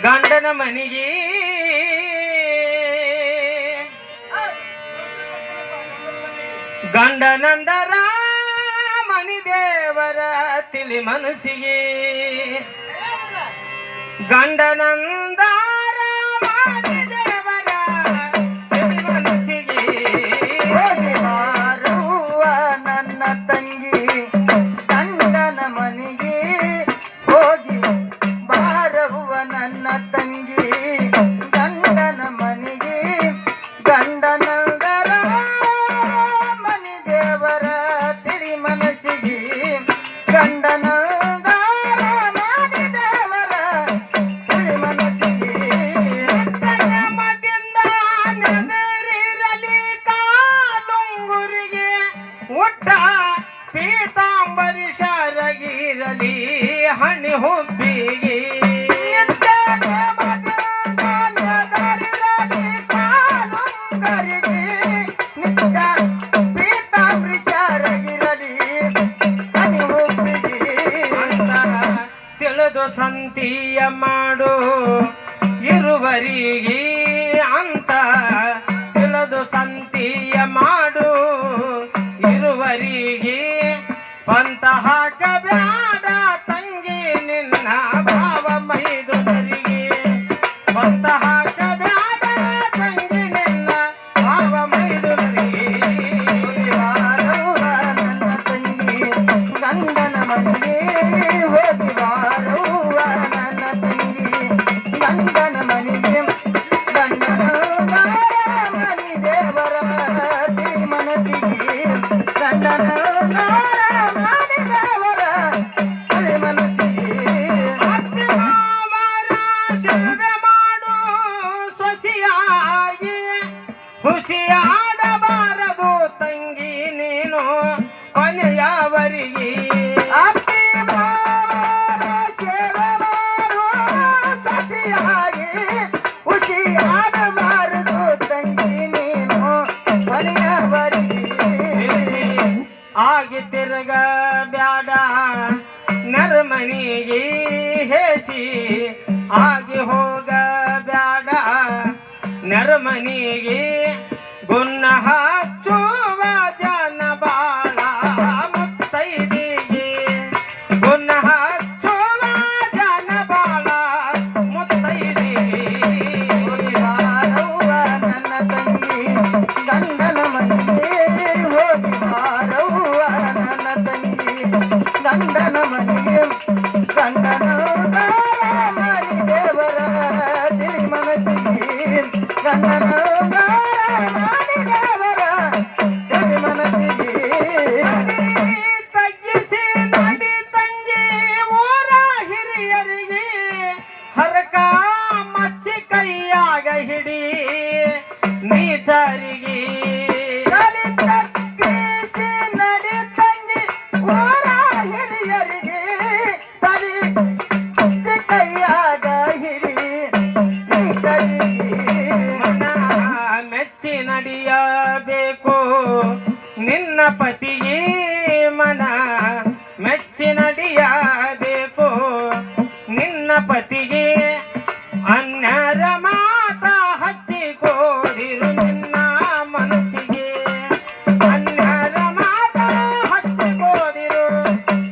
ಗಂಡನ ಮನೆಗೆ ಗಂಡನಂದರ ಮನಿ ದೇವರ ತಿಳಿ ಮನಸ್ಸಿಗೆ ಗಂಡನಂದರ ಮನಿ ದೇವರ ತಿಳಿ ಮನಸ್ಸಿಗೆ ಹೋಗಿ ಬಾರುವ ನನ್ನ ತಂಗಿ ಗಂಡನ ಮನೆಗೆ ಹೋಗಿ ಬಾರವ್ವ ನನ್ನ ತಂಗಿ ಗಂಡನ ಮನೆಗೆ ಗಂಡನಂದರ ಮನಿ ದೇವರ ತಿಳಿ ಮನಸ್ಸಿಗೆ ಗಂಡನಂದರ ಮನಿ ದೇವರ ತಿಳಿ ಮನಸ್ಸಿಗೆ ಮದಿಂದ ನೆದರಿರಲಿ ಕಾಲುಂಗುರಿಗೆ ಉಟ್ಟ ಪೀತಾಂಬರಿ ಶರಗಿರಲಿ ಹಣಿ ಹುಬ್ಬಿಗೆ ತಿಳಿದು ಸಂತಿಯ ಮಾಡು ಇರುವರಿಗೆ ಅಂತ ತಿಳಿದು ಸಂತಿಯ ಮಾಡು ಇರುವರಿಗೆ ಪಂತ ಹಾಕಬ್ಯಾಡ ತಂಗಿ ನಿನ್ನ ಭಾವ ಮೈದುನರಿಗೆ ಪಂತ ಹಾಕಬ್ಯಾಡ ತಂಗಿ ನಿನ್ನ ಭಾವ ಮೈದುನರಿಗೆ ನನ್ನ ತಂಗಿ ಗಂಡನ ಮನೆಗೆ ಹೋಗಿ ಬಾರವ್ವ ನನ್ನ ತಂಗಿ ಗಂಡನ ಮನೆಗೆ ಗಂಡನ ಮನಿ ದೇವರ ತಿಳಿ ಮನಸ್ಸಿಗೆ ಗಂಡನ ಮನಿ ದೇವರ ತಿಳಿ ಮನಸ್ಸಿಗೆ ಅತ್ತೆ ಮಾವರ ಸೇವೆ ಮಾಡು ಸೊಸೆಯಾಗಿ ಖುಷಿಯಾಡಬಾರದು ತಂಗಿ ನೀನು ಕೊನೆಯವರಿಗೆ ಅತ್ತಿ ಮಾವರ ಸೇವೆ ಮಾಡು ಸತಿಯಾಗಿ ಖುಷಿಯಾಡಬಾರದು ತಂಗಿ ನೀನು ಕೊನೆಯವರೆಗೆ ಆಗಿ ತಿರುಗ ಬ್ಯಾಡ ನರಮನಿಗೆ ಹೇಸಿ ಆಗಿ ಹೋಗ ಬ್ಯಾಡ ನರಮನಿಗೆ ಗುನ್ನ ಹಚ್ಚುವ ಜನ ಬಾಳ ಮುತ್ತೈದಿಗೆ ಗುನ್ನ ಹಚ್ಚುವ ಜನ ಬಾಳ ಮುತ್ತೈದಿಗೆ ಹೋಗಿ ಬಾರವ್ವ ನನ್ನ ತಂಗಿ ಗಂಡನ ಮನೆಗೆ ಹೋಗಿ ಬಾರವ್ವ ನನ್ನ ತಂಗಿ ಗಂಡನ ಮನೆಗೆ ಗಂಡನ ಮನಿ ದೇವರ ತಿಳಿ ಮನಸ್ಸಿಗೆ ಗಂಡನ ಮನಿ ದೇವರ ತಿಳಿ ಮನಸ್ಸಿಗೆ ತಗ್ಗಿಸಿ ನಡಿ ತಂಗಿ ಊರ ಹಿರಿಯರಿಗೆ ಹರಕ ಮಚ್ಚಿ ಕೈಯಾಗ ಹಿಡಿ ನೀಚರಿಗೆ ತಲೆ ತಗ್ಗಿಸಿ ನಡಿ ತಂಗಿ ಊರ ಹಿರಿಯರಿಗೆ ತಲೆ ತಗ್ಗಿಸಿ ಕೈಯಾಗ ಹಿಡಿ ನೀಚರಿಗೆ ಮನ ಮೆಚ್ಚಿ ನಡೆಯಬೇಕು ನಿನ್ನ ಪತಿಗೆ ಮನ ಮೆಚ್ಚಿ ನಡೆಯಬೇಕು ನಿನ್ನ ಪತಿಗೆ ಅನ್ಯರ ಮಾತ ಹಚ್ಚಿಕೋದಿರು ನಿನ್ನ ಮನಸ್ಸಿಗೆ ಅನ್ಯರ ಮಾತ ಹಚ್ಚಿಕೋದಿರು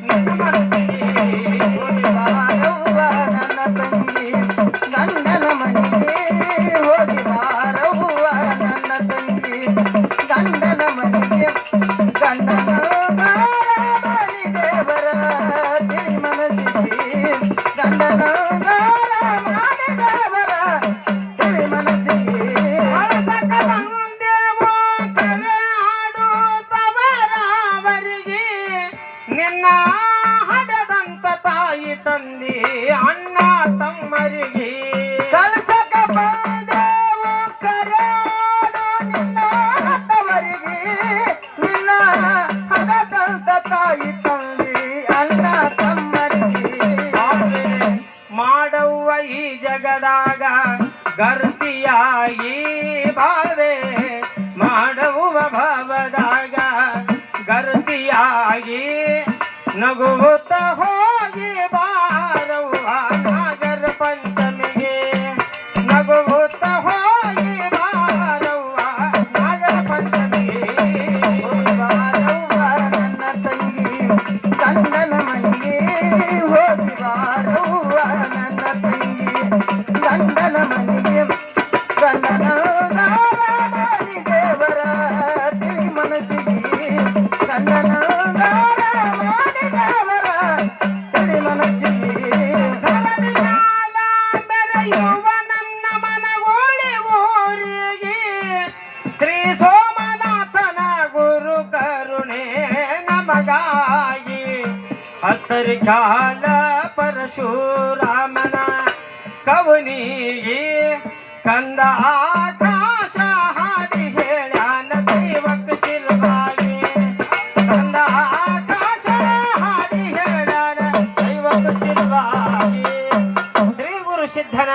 ನಿನ್ನ ಮನಸ್ಸಿಗೆ ಹೋಗಿ ಬಾರವ್ವ ನನ್ನ ತಂಗಿ ಗಂಡನ ಮನೆಗೆ ಹೋಗಿ ಬಾರವ್ವ ನನ್ನ ತಂಗಿ ಗಂಡನ ಮನೆಗೆ ಗಂಡನ ಮನಿ ದೇವರ ತಿಳಿ ಮನಸ್ಸಿಗೆ ಗಂಡನ ಮನಿ ದೇವರ ತಿಳಿ ಮನಸ್ಸಿಗೆ ದೇವೋ ಕರೆಯಾಡು ತವರವರಿಗೆ ನಿನ್ನ ಹಡದಂತ ತಾಯಿ ತಂದೆ ಅಣ್ಣ ತಮ್ಮರಿಗೆ ಕಲಸಕ ಬಂದೆವು ಕರೆಯಾಡು ನಿನ್ನ ಹತ್ತವರಿಗೆ ನಿನ್ನ ಹಡದಂತ ತಾಯಿ ತಂದೆ ಅಣ್ಣ ತಮ್ಮರಿಗೆ ಮಾಡವ್ವ ಈ ಜಗದಾಗ ಗರ್ತಿಯಾಗಿ ಭಾವೆ ಮಾಡುವ ಭಾವದಾಗ ಗರ್ತಿಯಾಗಿ ನಗುತ್ತ ಹೋಗಿ ಬಾರವ್ವ ನಾಗರ ಪಂಚಮಿಗೆ ನನ್ನ ತಂಗಿ ಗಂಡನ ಮನೆಗೆ ಗಂಡನ ಮಾಡಿ ದೇವರ ತಿಳಿ ಮನಸ್ಸಿಗೆ ಗಂಡನ ಮಾಡಿ ದೇವರ ತಿಳಿ ಮನಸ್ಸಿಗೆ ಮೆರೆಯುವ ನನ್ನ ಮನಗೋಳಿ ಊರಿಗೆ ಶ್ರೀ ಸೋಮನಾಥನ ಗುರು ಕರುಣೆ ನಮಗಾಗಿ ಹತ್ತರಿ ಕಾಲ ಪರಶುರಾಮನ ಕವನಿಗೆ ಕಂದ ಆಕಾಶ ಹಾಡಿ ಹೇಳ್ಯಾನ ದೈವಕ್ಕೆ ಶಿಲ್ವಾಗಿ ಕಂದ ಆಕಾಶ ಹಾಡಿ ಹೇಳ್ಯಾನ ದೈವಕ್ಕೆ ಶಿಲ್ವಾಗಿ ಶ್ರೀ ಗುರು ಸಿದ್ಧನ